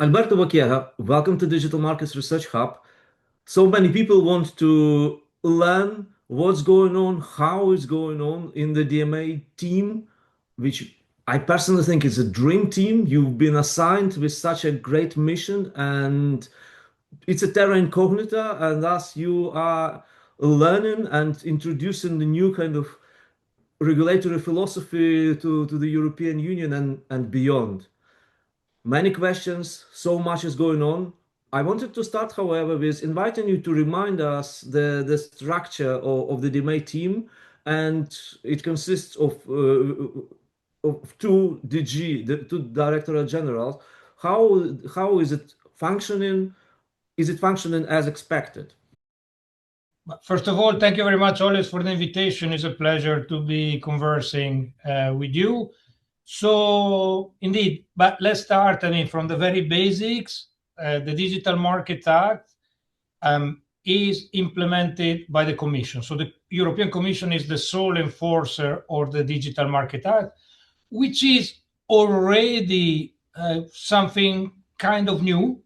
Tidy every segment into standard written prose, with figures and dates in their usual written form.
Alberto Bacchiega, welcome to Digital Markets Research Hub. So many people want to learn what's going on, how it's going on in the DMA team, which I personally think is a dream team. You've been assigned with such a great mission, and it's a terra incognita, and thus you are learning and introducing the new kind of regulatory philosophy to the European Union and beyond. Many questions, so much is going on. I wanted to start, however, with inviting you to remind us the structure of the DMA team, and it consists of two DG, the two Directorate Generals. How is it functioning? Is it functioning as expected? First of all, thank you very much, always, for the invitation. It's a pleasure to be conversing with you. So indeed, but let's start, from the very basics. The Digital Market Act is implemented by the Commission. So the European Commission is the sole enforcer of the Digital Market Act, which is already something kind of new,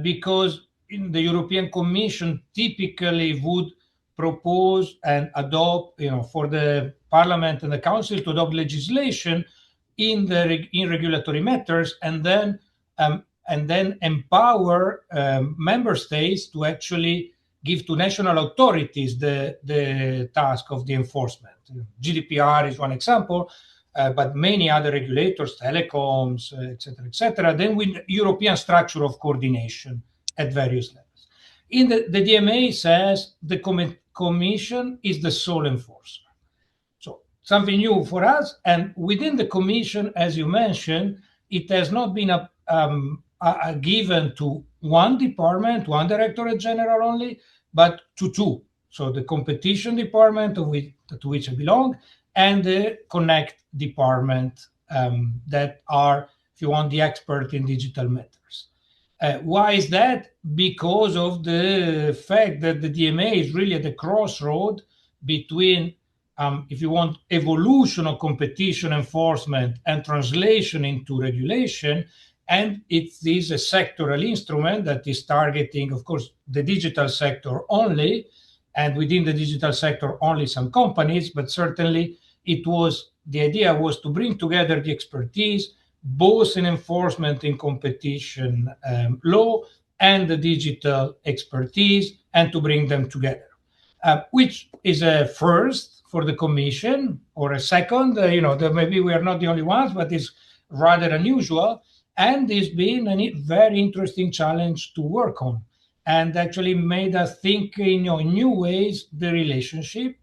because in the European Commission typically would propose and adopt, for the Parliament and the Council to adopt legislation in regulatory matters, and then empower member states to actually give to national authorities the task of the enforcement. GDPR is one example, but many other regulators, telecoms, etc. Then with European structure of coordination at various levels. In the DMA says the Commission is the sole enforcer. So something new for us, and within the Commission, as you mentioned, it has not been given to one department, one Directorate General only, but to two. So the Competition Department, to which I belong, and the Connect Department, that are, if you want, the expert in digital matters. Why is that? Because of the fact that the DMA is really at the crossroad between, if you want, evolution of competition enforcement and translation into regulation. And it is a sectoral instrument that is targeting, of course, the digital sector only, and within the digital sector only some companies, but certainly the idea was to bring together the expertise, both in enforcement in competition law and the digital expertise, and to bring them together, which is a first for the Commission, or a second, maybe we are not the only ones, but it's rather unusual. And it's been a very interesting challenge to work on, and actually made us think in new ways the relationship.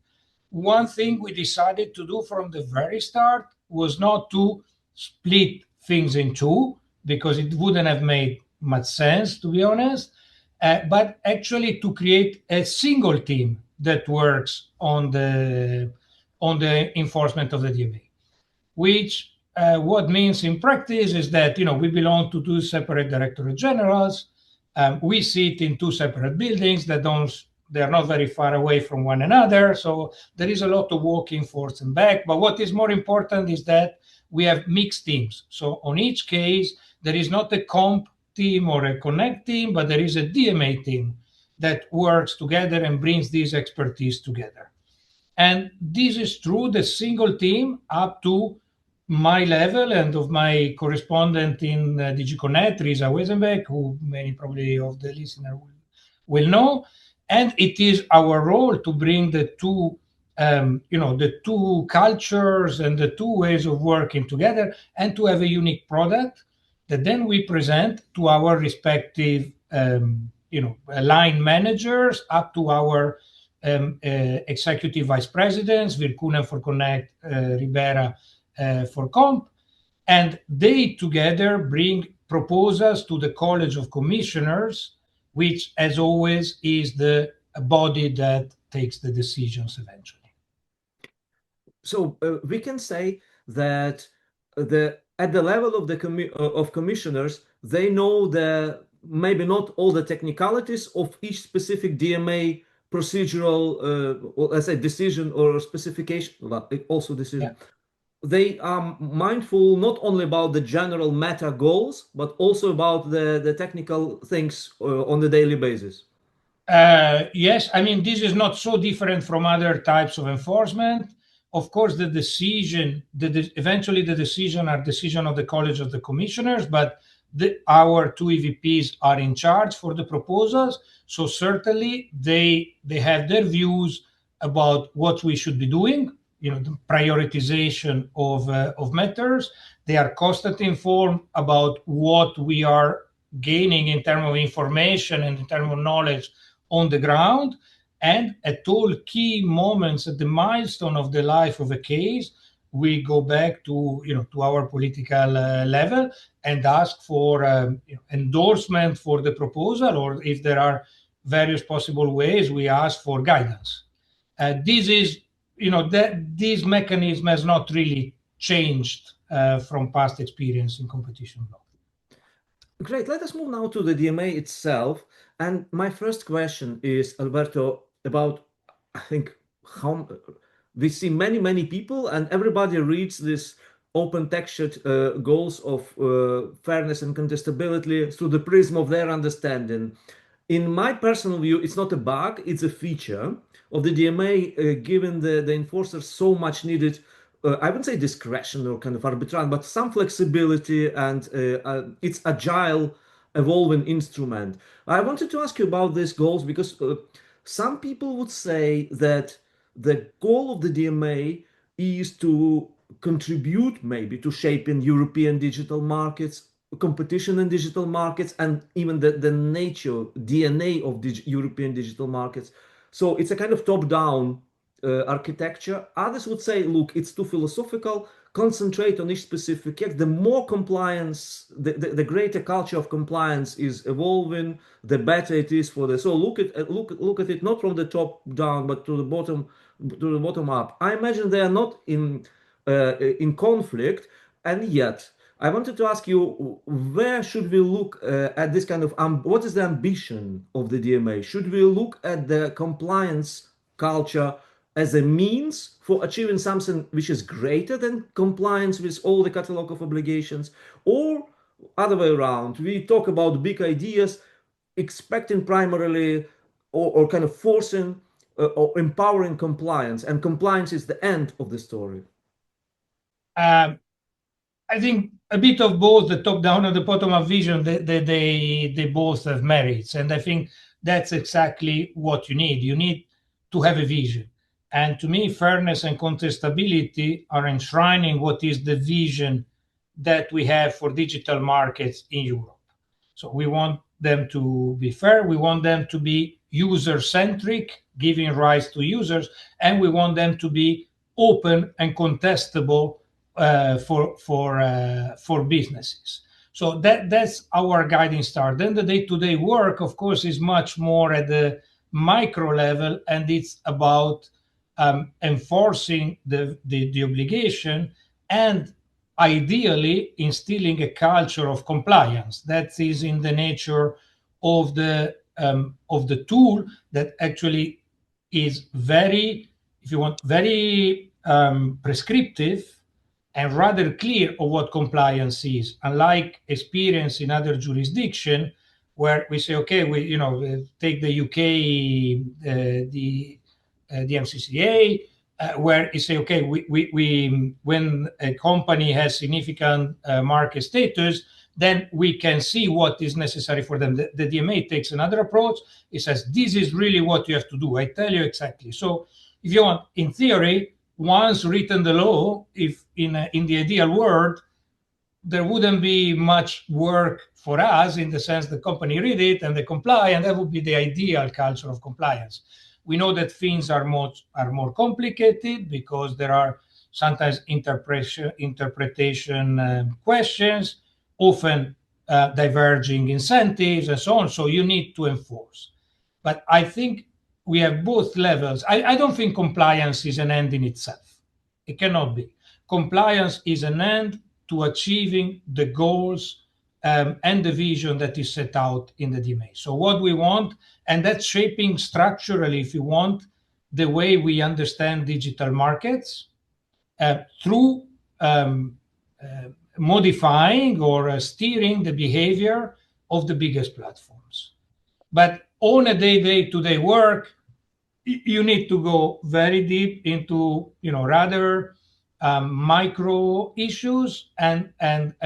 One thing we decided to do from the very start was not to split things in two, because it wouldn't have made much sense, to be honest, but actually to create a single team that works on the enforcement of the DMA, which what means in practice is that we belong to two separate Directorate Generals. We sit in two separate buildings they're not very far away from one another, so there is a lot of walking forth and back. But what is more important is that we have mixed teams. So on each case, there is not a comp team or a connect team, but there is a DMA team that works together and brings this expertise together. And this is through the single team up to my level and of my correspondent in DG Connect, Risa Wezenbeck, who many probably of the listener will know. And it is our role to bring the two cultures and the two ways of working together, and to have a unique product that then we present to our respective line managers, up to our executive vice presidents, Virkunen for Connect, Ribera for Comp, and they together bring proposals to the College of Commissioners, which, as always, is the body that takes the decisions eventually. So we can say that at the level of the commissioners, they know maybe not all the technicalities of each specific DMA procedural, or let's say, decision or specification, also decision. they are mindful not only about the general meta goals, but also about the technical things on the daily basis. Yes, I mean, this is not so different from other types of enforcement. Of course, the decision, eventually the decision are decision of the College of the Commissioners, but our two EVPs are in charge for the proposals. So certainly they have their views about what we should be doing, the prioritization of matters. They are constantly informed about what we are gaining in terms of information and in terms of knowledge on the ground, and at all key moments at the milestone of the life of a case, we go back to to our political level and ask for endorsement for the proposal, or if there are various possible ways, we ask for guidance. This is that this mechanism has not really changed from past experience in competition law. Great. Let us move now to the DMA itself. And my first question is, Alberto, about, I think, how we see many people and everybody reads this open textured goals of fairness and contestability through the prism of their understanding. In my personal view, it's not a bug, it's a feature of the DMA, giving the enforcers so much needed, I wouldn't say discretion or kind of arbitrary, but some flexibility, and it's agile, evolving instrument. I wanted to ask you about these goals because some people would say that the goal of the DMA is to contribute maybe to shaping European digital markets, competition in digital markets, and even the nature, DNA of European digital markets. So it's a kind of top-down architecture. Others would say, look, it's too philosophical, concentrate on each specific act. The more compliance, the greater culture of compliance is evolving, the better it is for the. So look at it not from the top down, but to the bottom up. I imagine they are not in conflict, and yet I wanted to ask you, where should we look at this kind of what is the ambition of the DMA? Should we look at the compliance culture as a means for achieving something which is greater than compliance with all the catalog of obligations, or other way around? We talk about big ideas, expecting primarily or kind of forcing or empowering compliance, and compliance is the end of the story. I think a bit of both, the top-down and the bottom-up vision, they both have merits. And I think that's exactly what you need. You need to have a vision. And to me, fairness and contestability are enshrining what is the vision that we have for digital markets in Europe. So we want them to be fair, we want them to be user-centric, giving rights to users, and we want them to be open and contestable for businesses. So that's our guiding star. Then the day-to-day work, of course, is much more at the micro level, and it's about enforcing the obligation and ideally instilling a culture of compliance that is in the nature of the tool, that actually is very, if you want, very prescriptive and rather clear of what compliance is, unlike experience in other jurisdiction where we say, okay, we take the UK, the MCCA, where you say, okay, we when a company has significant market status, then we can see what is necessary for them. The DMA takes another approach. It says, this is really what you have to do. I tell you exactly. So if you want, in theory, once written the law, if in the ideal world, there wouldn't be much work for us, in the sense the company read it and they comply, and that would be the ideal culture of compliance. We know that things are more complicated because there are sometimes interpretation questions, often diverging incentives and so on. So you need to enforce. But I think we have both levels. I don't think compliance is an end in itself. It cannot be. Compliance is an end to achieving the goals and the vision that is set out in the DMA. So what we want, and that's shaping structurally, if you want, the way we understand digital markets through modifying or steering the behavior of the biggest platforms. But on a day-to-day work, you need to go very deep into, rather micro issues and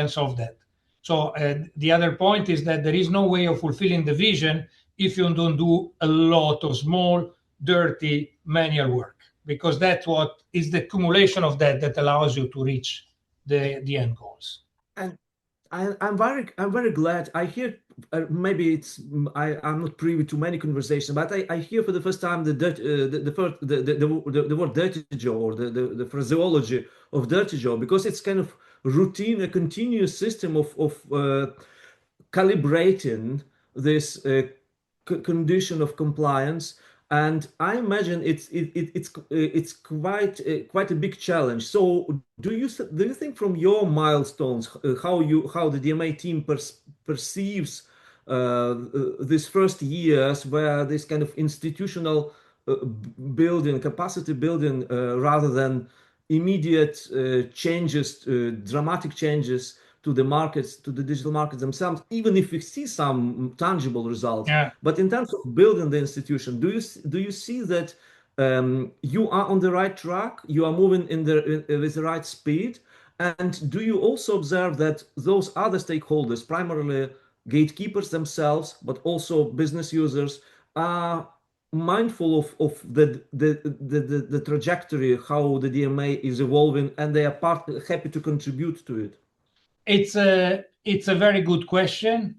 solve that. So the other point is that there is no way of fulfilling the vision if you don't do a lot of small, dirty manual work, because that's what is the accumulation of that allows you to reach the end goals. And I'm very glad. I hear maybe I'm not privy to many conversations, but I hear for the first time the word dirty job, or the phraseology of dirty job, because it's kind of routine, a continuous system of calibrating this condition of compliance. And I imagine it's quite a big challenge. So do you think from your milestones how the DMA team perceives these first years, where this kind of institutional building, capacity building, rather than immediate changes, dramatic changes to the markets, to the digital markets themselves, even if we see some tangible results. Yeah. But in terms of building the institution, do you see that you are on the right track? You are moving with the right speed? And do you also observe that those other stakeholders, primarily gatekeepers themselves, but also business users, are mindful of the trajectory, how the DMA is evolving, and they are happy to contribute to it? It's a very good question,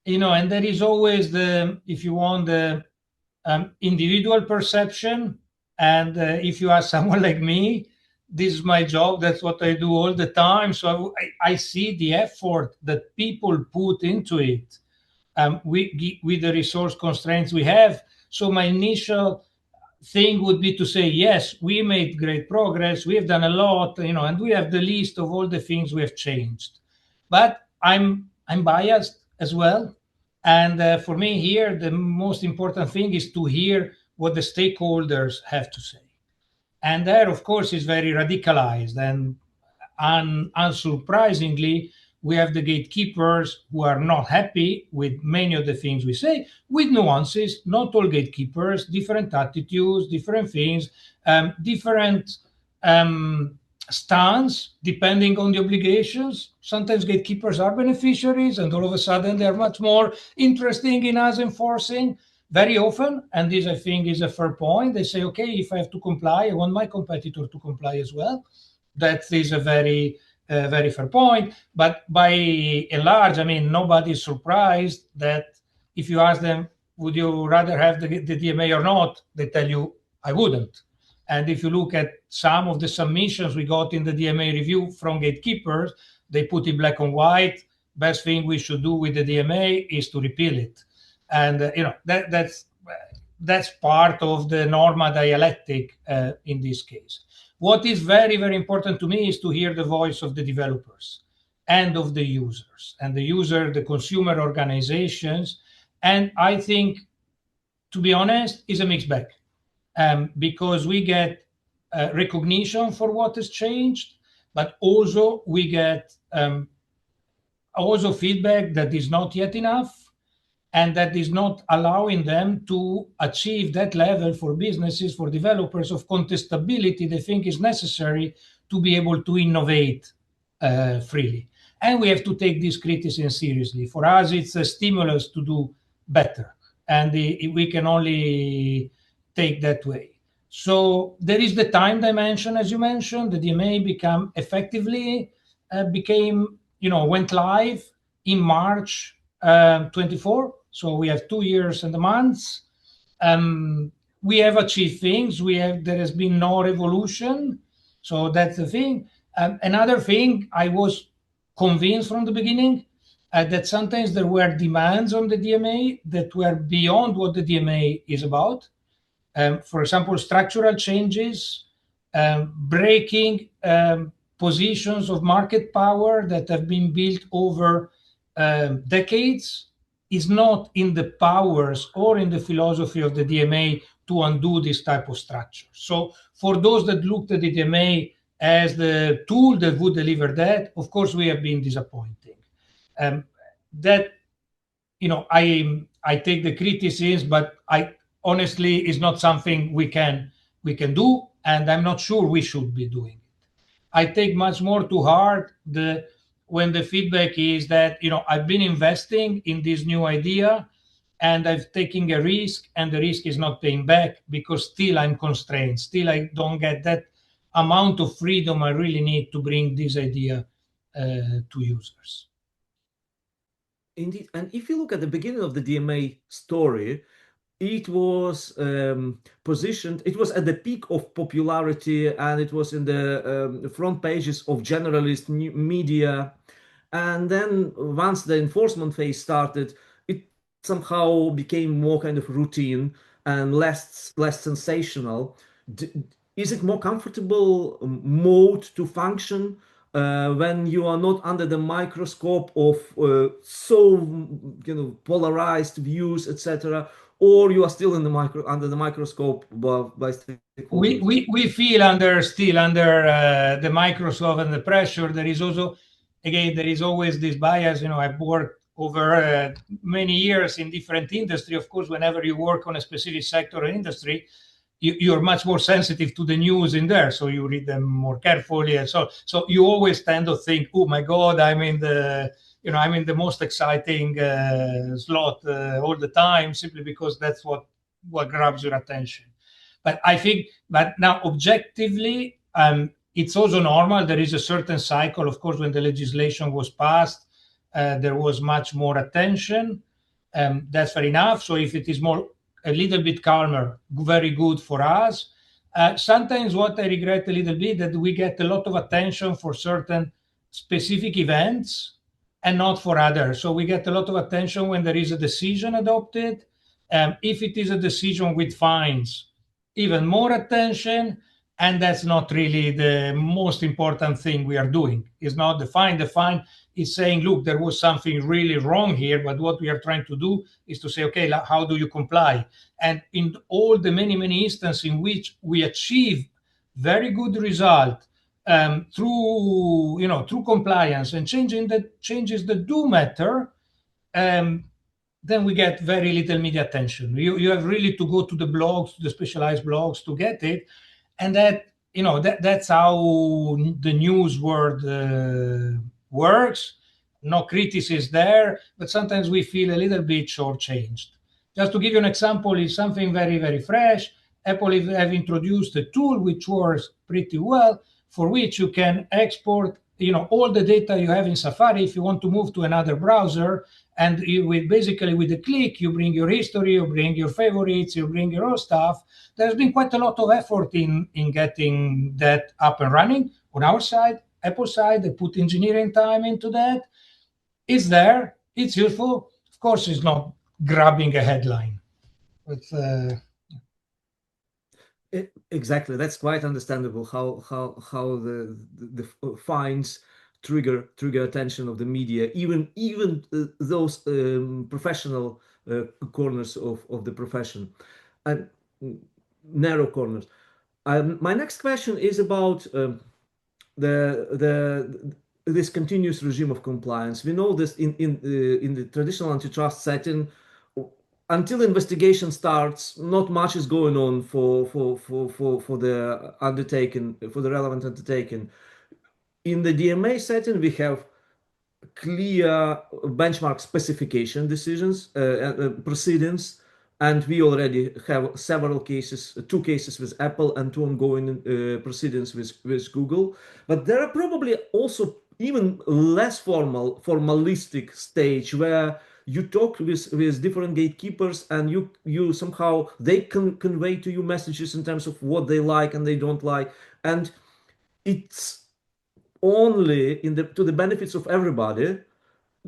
and there is always if you want, the individual perception. And if you ask someone like me, this is my job, that's what I do all the time. So I see the effort that people put into it with the resource constraints we have. So my initial thing would be to say, yes, we made great progress, we have done a lot, and we have the list of all the things we have changed. But I'm biased as well. And for me here, the most important thing is to hear what the stakeholders have to say. And that, of course, is very radicalized. And unsurprisingly, we have the gatekeepers who are not happy with many of the things we say, with nuances. Not all gatekeepers, different attitudes, different things, different stance depending on the obligations. Sometimes gatekeepers are beneficiaries, and all of a sudden they're much more interesting in us enforcing. Very often, and this I think is a fair point, they say, okay, if I have to comply, I want my competitor to comply as well. That is a very fair point. But by and large, nobody's surprised that if you ask them, would you rather have the DMA or not, they tell you, I wouldn't. And if you look at some of the submissions we got in the DMA review from gatekeepers, they put in black and white, best thing we should do with the DMA is to repeal it. And that's part of the norma dialectic in this case. What is very, very important to me is to hear the voice of the developers and of the users, and the consumer organizations. And I think, to be honest, is a mixed bag, because we get recognition for what has changed, but also we get also feedback that is not yet enough, and that is not allowing them to achieve that level for businesses, for developers, of contestability they think is necessary to be able to innovate freely. And we have to take this criticism seriously. For us, it's a stimulus to do better, and we can only take that way. So there is the time dimension, as you mentioned. The DMA went live in March 24. So we have 2 years and a month. We have achieved things. There has been no revolution. So that's the thing. Another thing, I was convinced from the beginning that sometimes there were demands on the DMA that were beyond what the DMA is about. For example, structural changes, breaking positions of market power that have been built over decades, is not in the powers or in the philosophy of the DMA to undo this type of structure. So for those that looked at the DMA as the tool that would deliver that, of course, we have been disappointing. That, I take the criticism, but I honestly is not something we can do, and I'm not sure we should be doing it. I take much more to heart when the feedback is that I've been investing in this new idea and I've taken a risk, and the risk is not paying back because still I'm constrained. Still, I don't get that amount of freedom I really need to bring this idea to users. Indeed. And if you look at the beginning of the DMA story, it was positioned, it was at the peak of popularity, and it was in the front pages of generalist media. And then once the enforcement phase started, it somehow became more kind of routine and less sensational. Is it more comfortable mode to function when you are not under the microscope of polarized views, etc., or you are still in the under the microscope by stakeholders? We feel still under the microscope and the pressure. There is also, again, there is always this bias. I've worked over many years in different industry. Of course, whenever you work on a specific sector or industry, you're much more sensitive to the news in there, so you read them more carefully, and so you always tend to think, oh my God, I'm in the most exciting slot all the time, simply because that's what grabs your attention. But I think that now objectively, it's also normal. There is a certain cycle. Of course, when the legislation was passed, there was much more attention. That's fair enough. So if it is a little bit calmer, very good for us. Sometimes what I regret a little bit that we get a lot of attention for certain specific events and not for others. So we get a lot of attention when there is a decision adopted. If it is a decision with fines, even more attention. And that's not really the most important thing we are doing. It's not the fine. The fine is saying, look, there was something really wrong here, but what we are trying to do is to say, okay, how do you comply? And in all the many instances in which we achieve very good result through compliance and changes that do matter, then we get very little media attention. You have really to go to the blogs, to the specialized blogs to get it. And that's how the news world works. No criticism there, but sometimes we feel a little bit shortchanged. Just to give you an example, is something very fresh. Apple have introduced a tool which works pretty well, for which you can export all the data you have in Safari if you want to move to another browser, and with a click you bring your history, you bring your favorites, you bring your own stuff. There's been quite a lot of effort in getting that up and running on our side, Apple side. They put engineering time into that. It's there, it's useful. Of course, it's not grabbing a headline. Exactly, that's quite understandable how the fines trigger attention of the media, even those professional corners of the profession, and narrow corners. My next question is about this continuous regime of compliance. We know this in the traditional antitrust setting. Until investigation starts, not much is going on for the undertaking, for the relevant undertaking. In the DMA setting, we have clear benchmark specification decisions, proceedings, and we already have several cases, two cases with Apple and two ongoing proceedings with Google. But there are probably also even less formalistic stage where you talk with different gatekeepers, and you somehow they can convey to you messages in terms of what they like and they don't like, and it's only to the benefits of everybody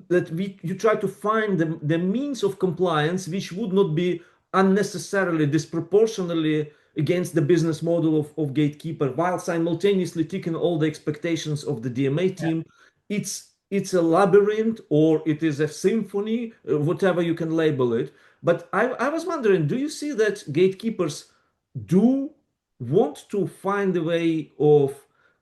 that you try to find the means of compliance which would not be unnecessarily disproportionately against the business model of gatekeeper, while simultaneously ticking all the expectations of the DMA team. Yeah. It's a labyrinth, or it is a symphony, whatever you can label it. But I was wondering, do you see that gatekeepers do want to find a way of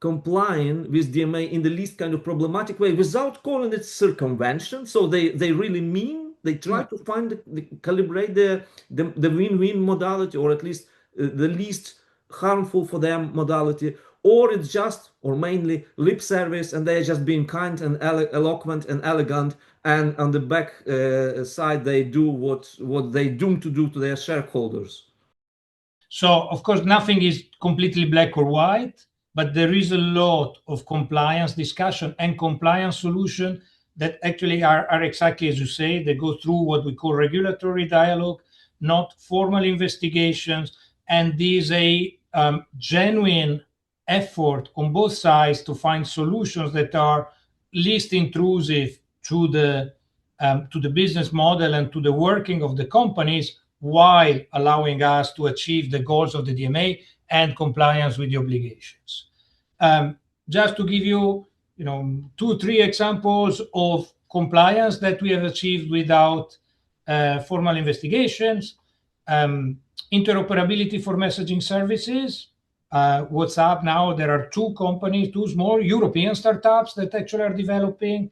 complying with DMA in the least kind of problematic way without calling it circumvention. So they really mean, they try to find, calibrate the win-win modality, or at least the least harmful for them modality, or it's just, or mainly lip service, and they're just being kind and eloquent and elegant, and on the back side they do what they doomed to do to their shareholders. So of course nothing is completely black or white, but there is a lot of compliance discussion and compliance solution that actually are exactly as you say. They go through what we call regulatory dialogue, not formal investigations, and there's a genuine effort on both sides to find solutions that are least intrusive to the business model and to the working of the companies, while allowing us to achieve the goals of the DMA and compliance with the obligations. Just to give you, 2-3 examples of compliance that we have achieved without formal investigations. Interoperability for messaging services. WhatsApp now, there are two small European startups that actually are developing,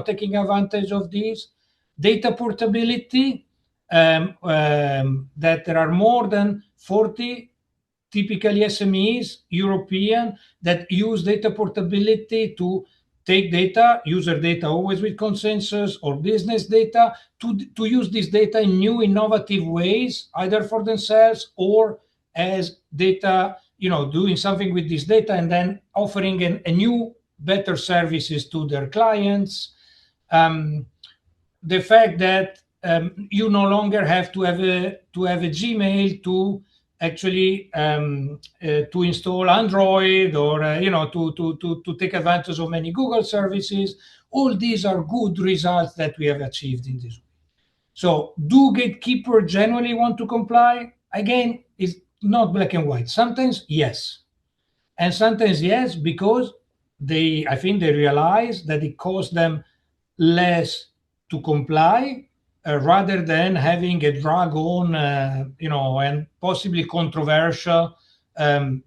taking advantage of these. Data portability, that there are more than 40 typically SMEs, European, that use data portability to take data, user data always with consensus, or business data, to use this data in new innovative ways, either for themselves or as data, doing something with this data and then offering a new, better services to their clients. The fact that you no longer have to have a Gmail to actually to install Android, or to take advantage of many Google services. All these are good results that we have achieved in this way. So do gatekeepers generally want to comply? Again, it's not black and white. Sometimes yes, and sometimes yes, because I think they realize that it costs them less to comply, rather than having a drag on, and possibly controversial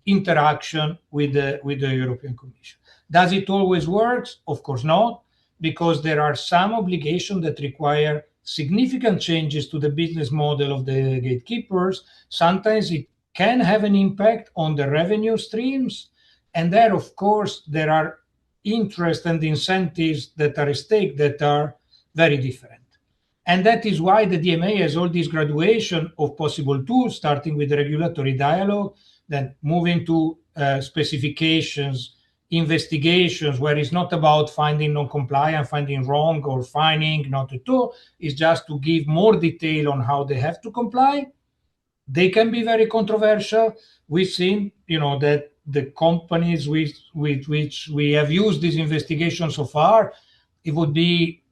interaction with the European Commission. Does it always work? Of course not, because there are some obligations that require significant changes to the business model of the gatekeepers. Sometimes it can have an impact on the revenue streams, and there, of course, there are interests and incentives that are at stake that are very different. And that is why the DMA has all this graduation of possible tools, starting with the regulatory dialogue, then moving to specifications, investigations, where it's not about finding non-compliant, finding wrong, or fining not at all. It's just to give more detail on how they have to comply. They can be very controversial. We've seen, that the companies with which we have used this investigation so far, it would be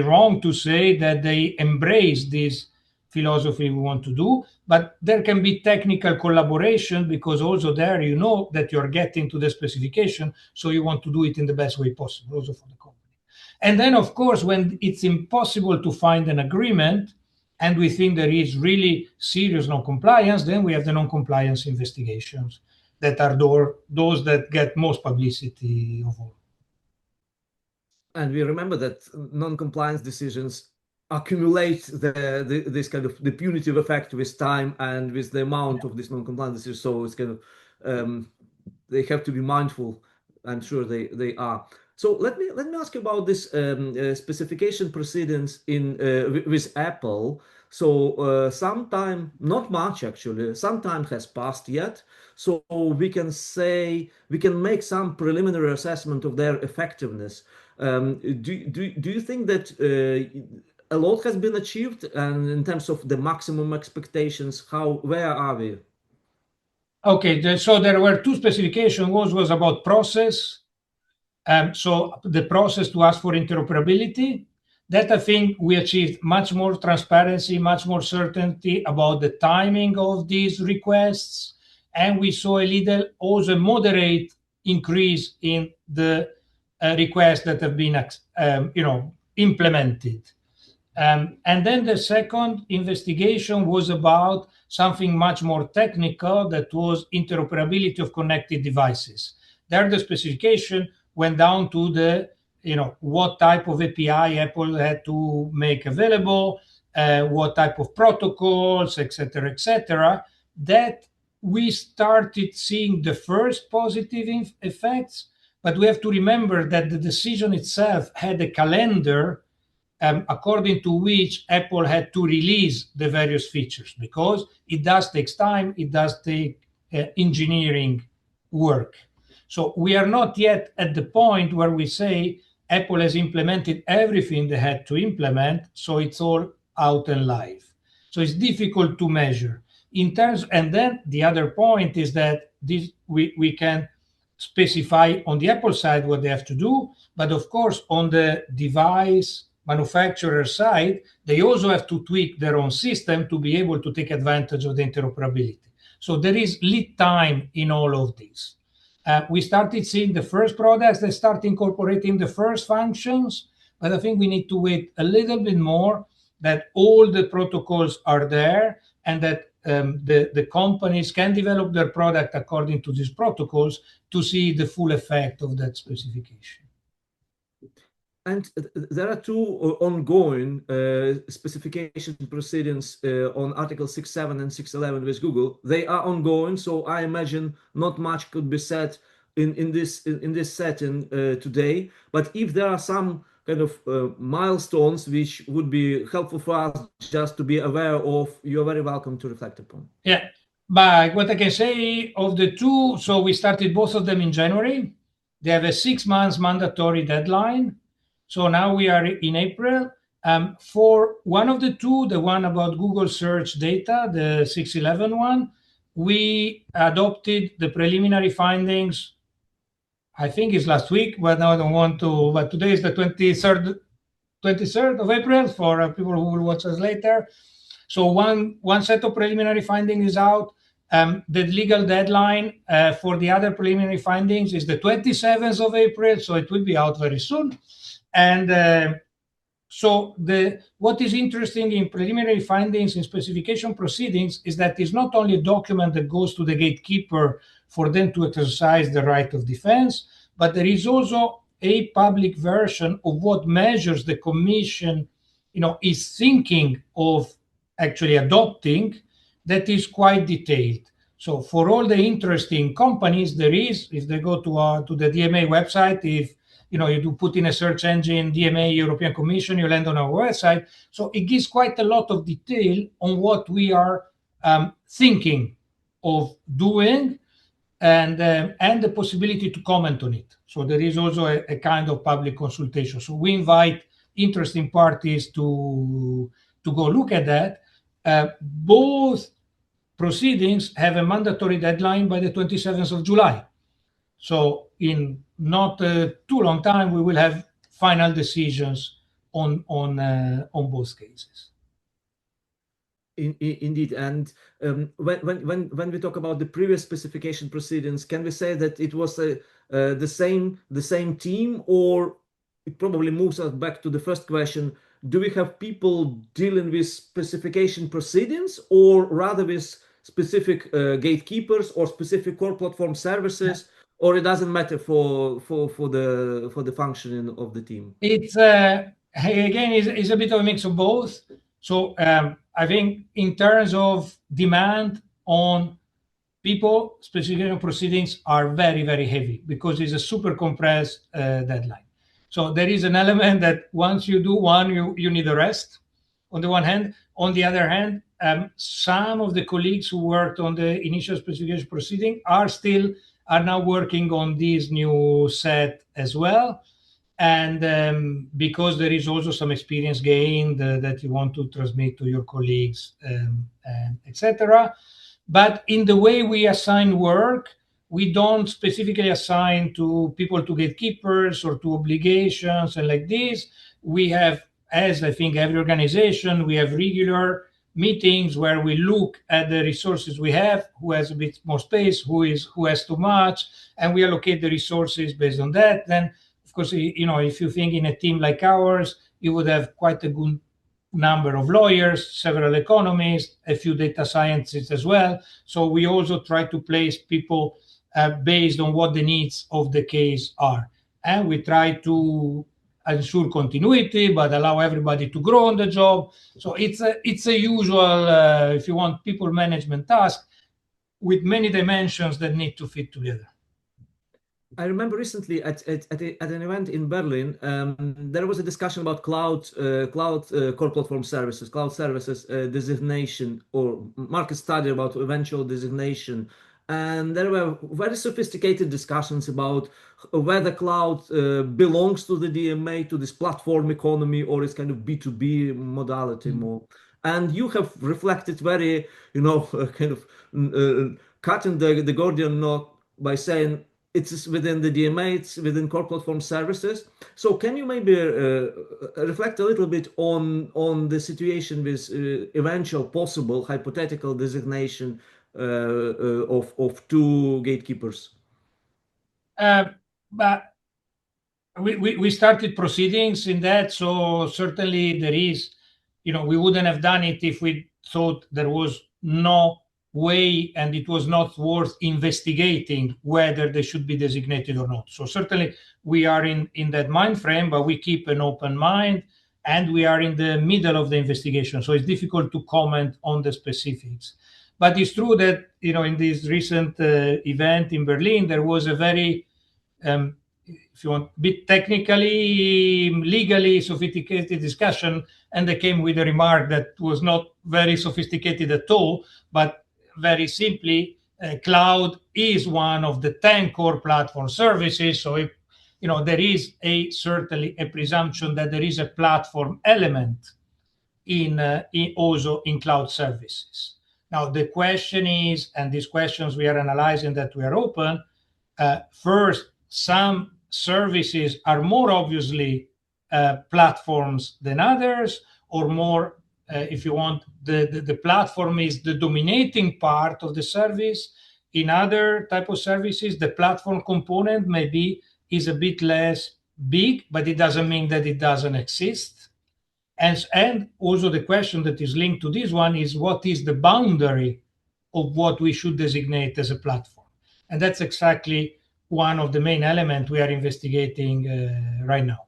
wrong to say that they embrace this philosophy we want to do, but there can be technical collaboration, because also there that you're getting to the specification, so you want to do it in the best way possible also for the company. And then, of course, when it's impossible to find an agreement and we think there is really serious non-compliance, then we have the non-compliance investigations that are those that get most publicity of all. And we remember that non-compliance decisions accumulate this kind of the punitive effect with time and with the amount of this non-compliance decisions. So it's kind of they have to be mindful. I'm sure they are. So let me ask you about this specification proceedings with Apple. So sometime, not much actually, some time has passed yet. So we can make some preliminary assessment of their effectiveness. Do you think that a lot has been achieved, and in terms of the maximum expectations, where are we? Okay, so there were two specifications. One was about process. So the process to ask for interoperability, that I think we achieved much more transparency, much more certainty about the timing of these requests, and we saw a little, also moderate increase in the requests that have been implemented. And then the second investigation was about something much more technical, that was interoperability of connected devices. There, the specification went down to the, what type of API Apple had to make available, what type of protocols, etc., etc. That we started seeing the first positive effects, but we have to remember that the decision itself had a calendar according to which Apple had to release the various features, because it does take time, it does take engineering work. So we are not yet at the point where we say Apple has implemented everything they had to implement, so it's all out and live. So it's difficult to measure. And then the other point is that we can specify on the Apple side what they have to do, but of course on the device manufacturer side, they also have to tweak their own system to be able to take advantage of the interoperability. So there is lead time in all of this. We started seeing the first products that start incorporating the first functions, but I think we need to wait a little bit more, that all the protocols are there, and that the companies can develop their product according to these protocols to see the full effect of that specification. And there are two ongoing specification proceedings on Article 6.7 and 6.11 with Google. They are ongoing, so I imagine not much could be said in this setting today. But if there are some kind of milestones which would be helpful for us just to be aware of, you're very welcome to reflect upon. Yeah, but what I can say of the two, so we started both of them in January. They have a 6 months mandatory deadline. So now we are in April. For one of the two, the one about Google search data, the 6.11 one, we adopted the preliminary findings, I think it's last week, but now I don't want to, but today is the 23rd of April for people who will watch us later. So one set of preliminary findings is out. The legal deadline for the other preliminary findings is the 27th of April, so it will be out very soon. And so what is interesting in preliminary findings in specification proceedings is that it's not only a document that goes to the gatekeeper for them to exercise the right of defense, but there is also a public version of what measures the commission is thinking of actually adopting, that is quite detailed. So for all the interesting companies, there is, if they go to the DMA website, if you do put in a search engine, DMA European Commission, you land on our website. So it gives quite a lot of detail on what we are thinking of doing, and the possibility to comment on it. So there is also a kind of public consultation. So we invite interesting parties to go look at that. Both proceedings have a mandatory deadline by the 27th of July. So in not too long time, we will have final decisions on both cases. Indeed, and when we talk about the previous specification proceedings, can we say that it was the same team, or it probably moves us back to the first question? Do we have people dealing with specification proceedings, or rather with specific gatekeepers or specific core platform services? Yeah. Or it doesn't matter for the functioning of the team? It's again is a bit of a mix of both. So I think in terms of demand on people, specification proceedings are very, very heavy because it's a super compressed deadline. So there is an element that once you do one, you need the rest on the one hand. On the other hand, some of the colleagues who worked on the initial specification proceeding are now working on this new set as well. And because there is also some experience gained that you want to transmit to your colleagues, etc. But in the way we assign work, we don't specifically assign to people to gatekeepers or to obligations and like this. We have, as I think every organization, we have regular meetings where we look at the resources we have, who has a bit more space, who has too much, and we allocate the resources based on that. Then, of course, if you think in a team like ours, you would have quite a good number of lawyers, several economists, a few data scientists as well. So we also try to place people based on what the needs of the case are. And we try to ensure continuity, but allow everybody to grow on the job. So it's a usual, if you want, people management task with many dimensions that need to fit together. I remember recently at an event in Berlin, there was a discussion about cloud core platform services, cloud services designation, or market study about eventual designation. And there were very sophisticated discussions about whether cloud belongs to the DMA, to this platform economy, or is kind of B2B modality more. And you have reflected very, kind of cutting the Gordian knot by saying it's within the DMA, it's within core platform services. So can you maybe reflect a little bit on the situation with eventual possible hypothetical designation of two gatekeepers? But we started proceedings in that, so certainly there is, we wouldn't have done it if we thought there was no way and it was not worth investigating whether they should be designated or not. So certainly we are in that mind frame, but we keep an open mind, and we are in the middle of the investigation, so it's difficult to comment on the specifics. But it's true that in this recent event in Berlin, there was a very if you want, bit technically, legally sophisticated discussion, and they came with a remark that was not very sophisticated at all, but very simply, cloud is one of the 10 core platform services. So if there is certainly a presumption that there is a platform element also in cloud services. Now the question is, and these questions we are analyzing, that we are open. First, some services are more obviously platforms than others, or more, if you want, the platform is the dominating part of the service. In other type of services, the platform component maybe is a bit less big, but it doesn't mean that it doesn't exist. And also the question that is linked to this one is, what is the boundary of what we should designate as a platform? And that's exactly one of the main elements we are investigating right now.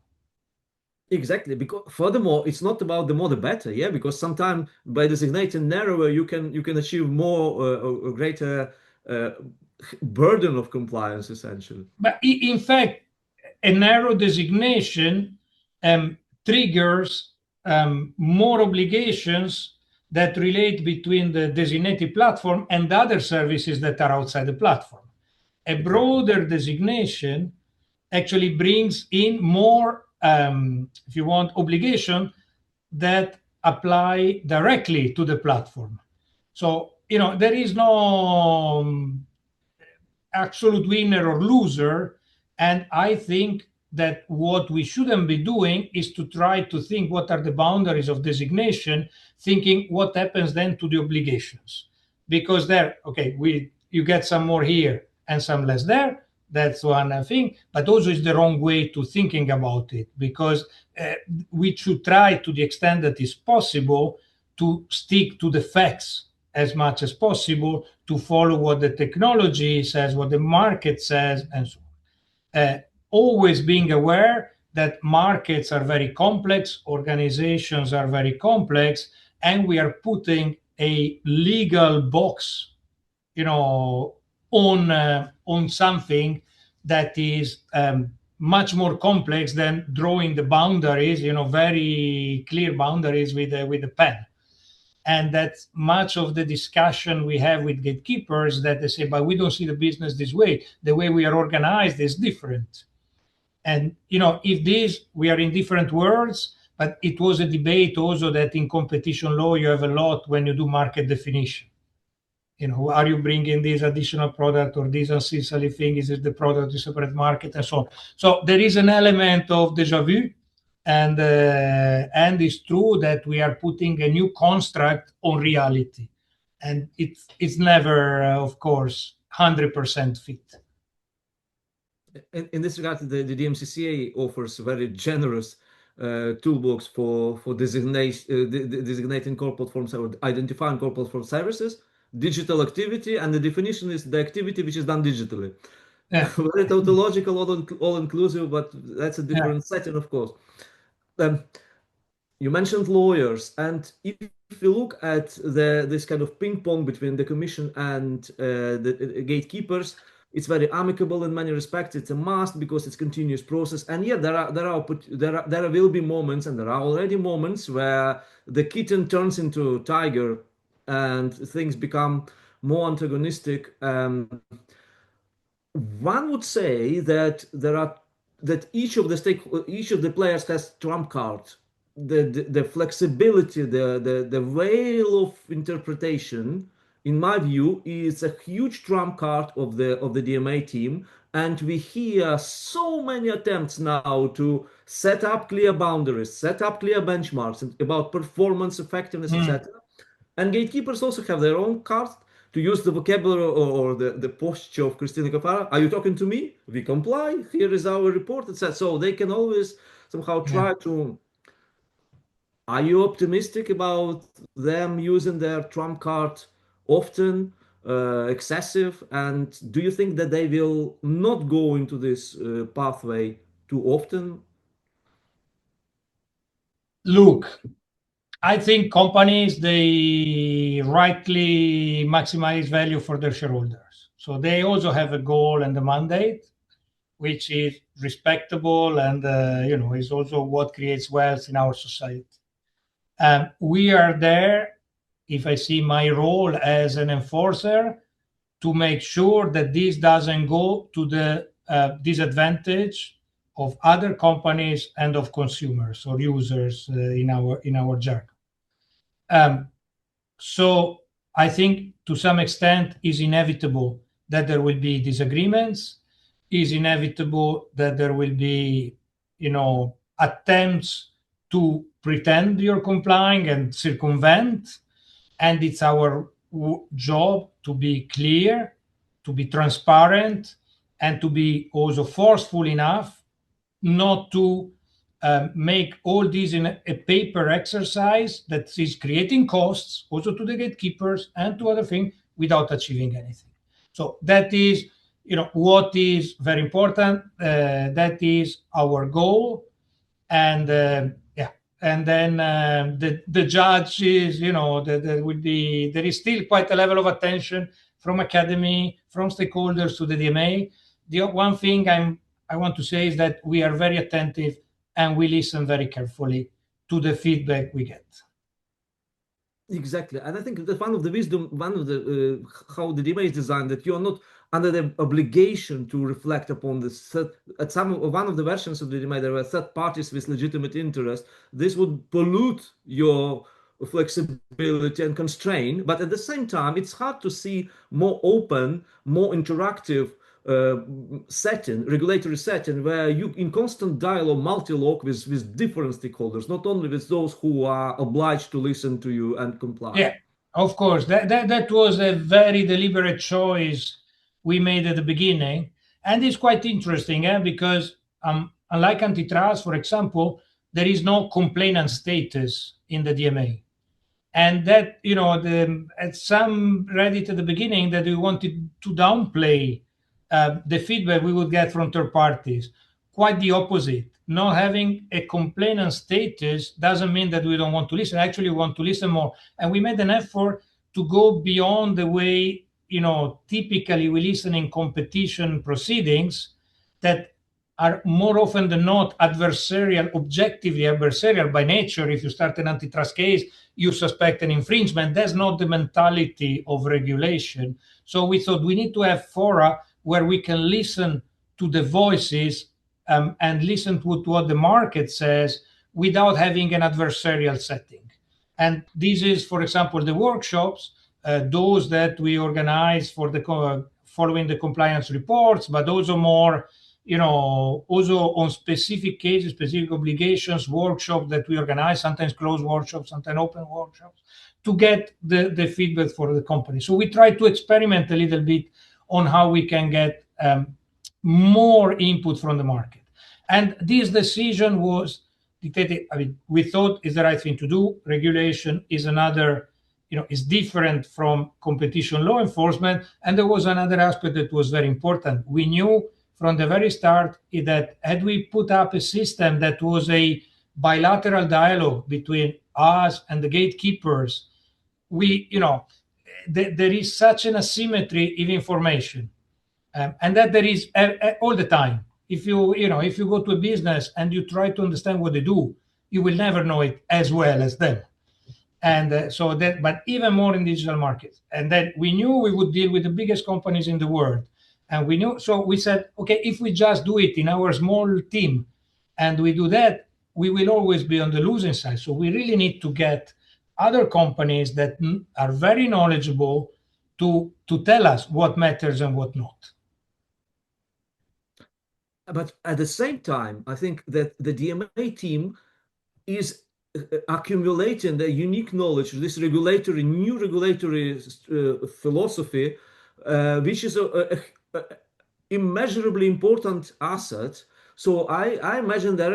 Exactly, because furthermore, it's not about the more the better, yeah. Because sometimes by designating narrower, you can achieve more or greater burden of compliance, essentially. But in fact, a narrow designation triggers more obligations that relate between the designated platform and other services that are outside the platform. A broader designation actually brings in more, if you want, obligation that apply directly to the platform. So, there is no absolute winner or loser. And I think that what we shouldn't be doing is to try to think what are the boundaries of designation, thinking what happens then to the obligations. Because you get some more here and some less there. That's one thing, but also it's the wrong way to thinking about it, because we should try, to the extent that is possible, to stick to the facts as much as possible, to follow what the technology says, what the market says, and so on. Always being aware that markets are very complex, organizations are very complex, and we are putting a legal box, on something that is much more complex than drawing the boundaries, very clear boundaries with a pen. And that's much of the discussion we have with gatekeepers, that they say, but we don't see the business this way. The way we are organized is different. And, if we are in different worlds, but it was a debate also that in competition law, you have a lot when you do market definition. Are you bringing this additional product or this ancillary thing? Is it the product to separate market, and so on? So there is an element of déjà vu, and it's true that we are putting a new construct on reality, and it's never, of course, 100% fit. In this regard, the DMCCA offers very generous toolbox for designating core platforms or identifying core platform services, digital activity, and the definition is the activity which is done digitally. Yeah. Very tautological, all inclusive, but that's a different setting, of course. You mentioned lawyers, and if you look at this kind of ping pong between the commission and the gatekeepers, it's very amicable in many respects. It's a must because it's continuous process. And yet there will be moments, and there are already moments where the kitten turns into tiger, and things become more antagonistic. One would say that each of the players has trump card. The flexibility, the veil of interpretation, in my view, is a huge trump card of the DMA team. And we hear so many attempts now to set up clear boundaries, set up clear benchmarks about performance, effectiveness, etc. And gatekeepers also have their own cards. To use the vocabulary or the posture of Christina Cafara, are you talking to me? We comply. Here is our report, etc. So they can always somehow try to. Are you optimistic about them using their trump card often, excessive? And do you think that they will not go into this pathway too often? Look, I think companies, they rightly maximize value for their shareholders. So they also have a goal and a mandate, which is respectable and is also what creates wealth in our society. We are there, if I see my role as an enforcer, to make sure that this doesn't go to the disadvantage of other companies and of consumers or users in our jargon. So I think to some extent is inevitable that there will be disagreements, is inevitable that there will be, attempts to pretend you're complying and circumvent. And it's our job to be clear, to be transparent, and to be also forceful enough not to make all this in a paper exercise that is creating costs also to the gatekeepers and to other things without achieving anything. So that is, what is very important. That is our goal, and and then the judge is, there is still quite a level of attention from academy, from stakeholders to the DMA. The one thing I want to say is that we are very attentive and we listen very carefully to the feedback we get. Exactly, and I think that one of the how the DMA is designed, that you are not under the obligation to reflect upon this. At one of the versions of the DMA, there were third parties with legitimate interest. This would pollute your flexibility and constrain, but at the same time, it's hard to see more open, more interactive regulatory setting, where you in constant dialogue, multilogue with different stakeholders, not only with those who are obliged to listen to you and comply. Yeah, of course. That was a very deliberate choice we made at the beginning. And it's quite interesting, because unlike antitrust, for example, there is no complainant status in the DMA. And that, at some read it at the beginning that we wanted to downplay the feedback we would get from third parties. Quite the opposite. Not having a complainant status doesn't mean that we don't want to listen. Actually, we want to listen more. And we made an effort to go beyond the way, typically we listen in competition proceedings that are more often than not adversarial, objectively adversarial by nature. If you start an antitrust case, you suspect an infringement. That's not the mentality of regulation. So we thought we need to have fora where we can listen to the voices and listen to what the market says without having an adversarial setting. And this is, for example, the workshops, those that we organize for the following the compliance reports, but also more, also on specific cases, specific obligations, workshops that we organize, sometimes closed workshops, sometimes open workshops, to get the feedback for the company. So we try to experiment a little bit on how we can get more input from the market. And this decision was dictated. I mean, we thought is the right thing to do. Regulation is another, is different from competition law enforcement. And there was another aspect that was very important. We knew from the very start that had we put up a system that was a bilateral dialogue between us and the gatekeepers, there is such an asymmetry of information, and that there is all the time. If you go to a business and you try to understand what they do, you will never know it as well as them. And but even more in digital markets. And then we knew we would deal with the biggest companies in the world, and we said, okay, if we just do it in our small team, and we do that, we will always be on the losing side. So we really need to get other companies that are very knowledgeable to tell us what matters and what not. But at the same time, I think that the DMA team is accumulating the unique knowledge, this new regulatory philosophy, which is a immeasurably important asset. So I imagine that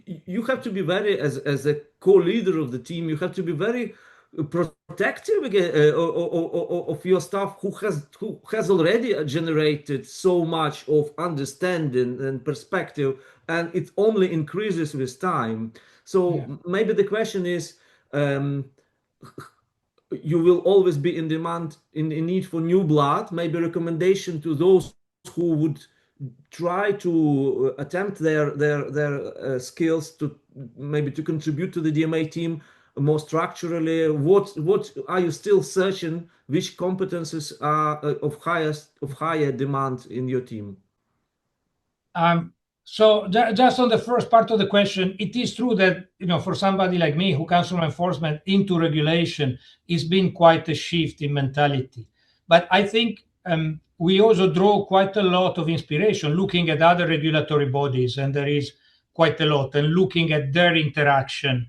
you have to be very, as a co-leader of the team, you have to be very protective of your staff who has already generated so much of understanding and perspective, and it only increases with time. So maybe the question is, you will always be in demand, in need for new blood. Maybe recommendation to those who would try to attempt their skills to maybe to contribute to the DMA team more structurally. What are you still searching? Which competences are of higher demand in your team? So just on the first part of the question, it is true that for somebody like me who comes from enforcement into regulation, it's been quite a shift in mentality. But I think we also draw quite a lot of inspiration looking at other regulatory bodies, and there is quite a lot, and looking at their interaction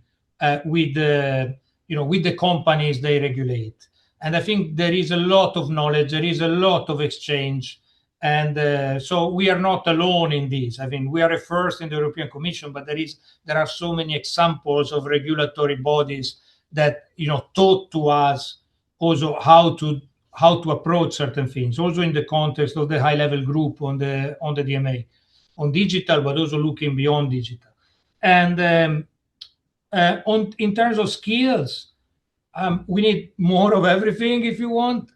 with the companies they regulate. And I think there is a lot of knowledge, there is a lot of exchange. And so we are not alone in this. I mean, we are a first in the European Commission, but there are so many examples of regulatory bodies that taught to us also how to approach certain things, also in the context of the high-level group on the DMA, on digital, but also looking beyond digital. And in terms of skills, we need more of everything, if you want.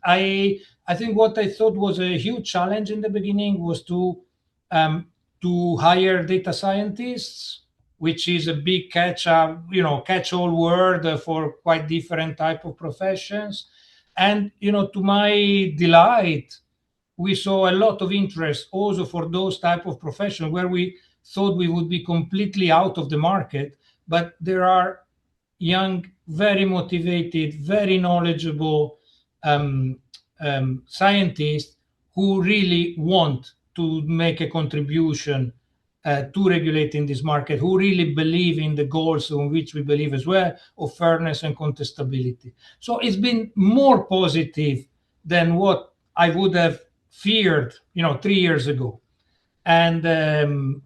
I think what I thought was a huge challenge in the beginning was to hire data scientists, which is a big catch-all word for quite different type of professions. And to my delight, we saw a lot of interest also for those type of professions where we thought we would be completely out of the market, but there are young, very motivated, very knowledgeable scientists who really want to make a contribution to regulating this market, who really believe in the goals on which we believe as well, of fairness and contestability. So it's been more positive than what I would have feared 3 years ago. And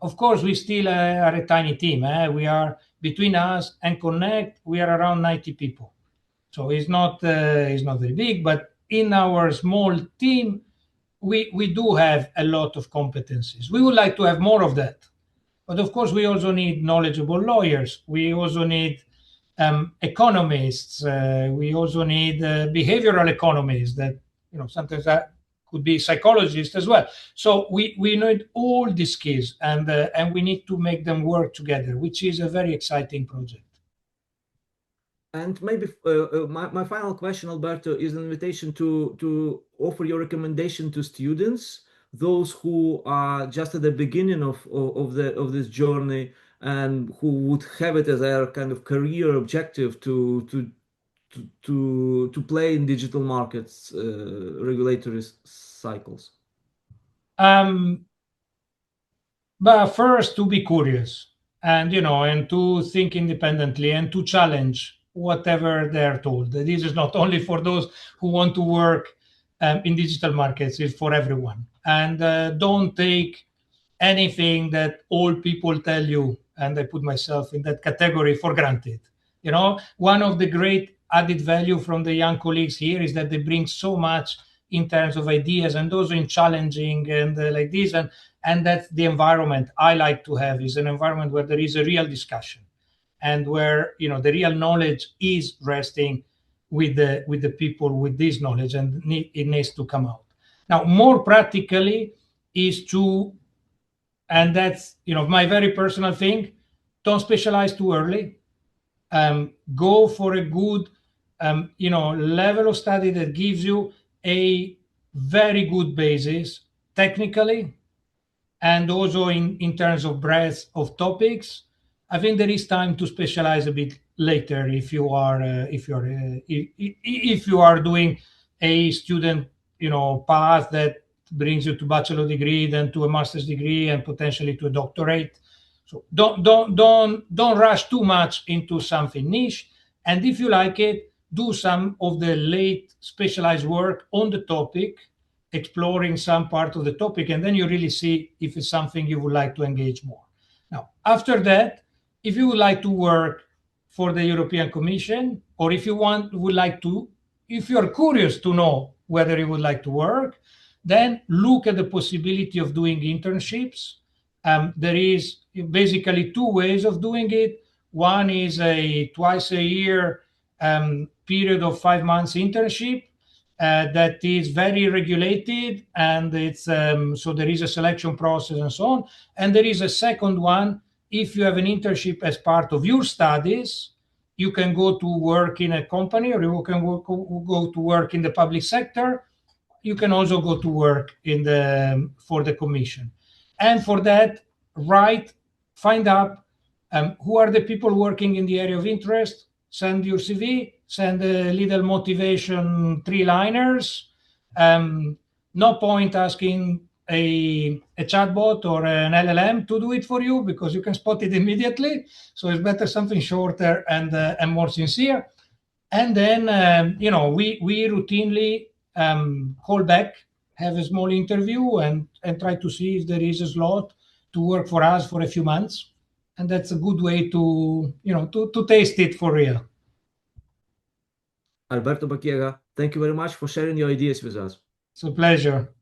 of course, we still are a tiny team. We are, between us and Connect, we are around 90 people. So it's not very big, but in our small team, we do have a lot of competencies. We would like to have more of that. But of course, we also need knowledgeable lawyers. We also need economists. We also need behavioral economists that, sometimes that could be psychologists as well. So we need all these skills, and we need to make them work together, which is a very exciting project. And maybe my final question, Alberto, is an invitation to offer your recommendation to students, those who are just at the beginning of this journey and who would have it as their kind of career objective to play in digital markets, regulatory cycles. But first, to be curious, and and to think independently and to challenge whatever they're told. This is not only for those who want to work in digital markets, it's for everyone. And don't take anything that all people tell you and I put myself in that category, for granted. You know, one of the great added value from the young colleagues here is that they bring so much in terms of ideas, and those in challenging and like this, and that's the environment I like to have, is an environment where there is a real discussion, and where, you know, the real knowledge is resting with the people with this knowledge, and it needs to come out. Now, more practically is to, and that's, you know, my very personal thing, don't specialize too early. Go for a good, you know, level of study that gives you a very good basis technically, and also in terms of breadth of topics. I think there is time to specialize a bit later if you are doing a student, you know, path that brings you to bachelor degree, then to a master's degree, and potentially to a doctorate. So don't rush too much into something niche. And if you like it, do some of the late specialized work on the topic, exploring some part of the topic, and then you really see if it's something you would like to engage more. Now, after that, if you would like to work for the European Commission, or if you if you're curious to know whether you would like to work, then look at the possibility of doing internships. There is basically two ways of doing it. One is a twice a year period of 5 months internship that is very regulated, and it's so there is a selection process and so on. And there is a second one. If you have an internship as part of your studies, you can go to work in a company, or you can go to work in the public sector. You can also go to work for the commission. And for that, find out who are the people working in the area of interest, send your CV, send a little motivation 3-liners. No point asking a chatbot or an LLM to do it for you, because you can spot it immediately. So it's better something shorter and more sincere. And then, you know, we routinely call back, have a small interview, and try to see if there is a slot to work for us for a few months. And that's a good way to, you know, to taste it for real. Alberto Bacchiega, thank you very much for sharing your ideas with us. It's a pleasure.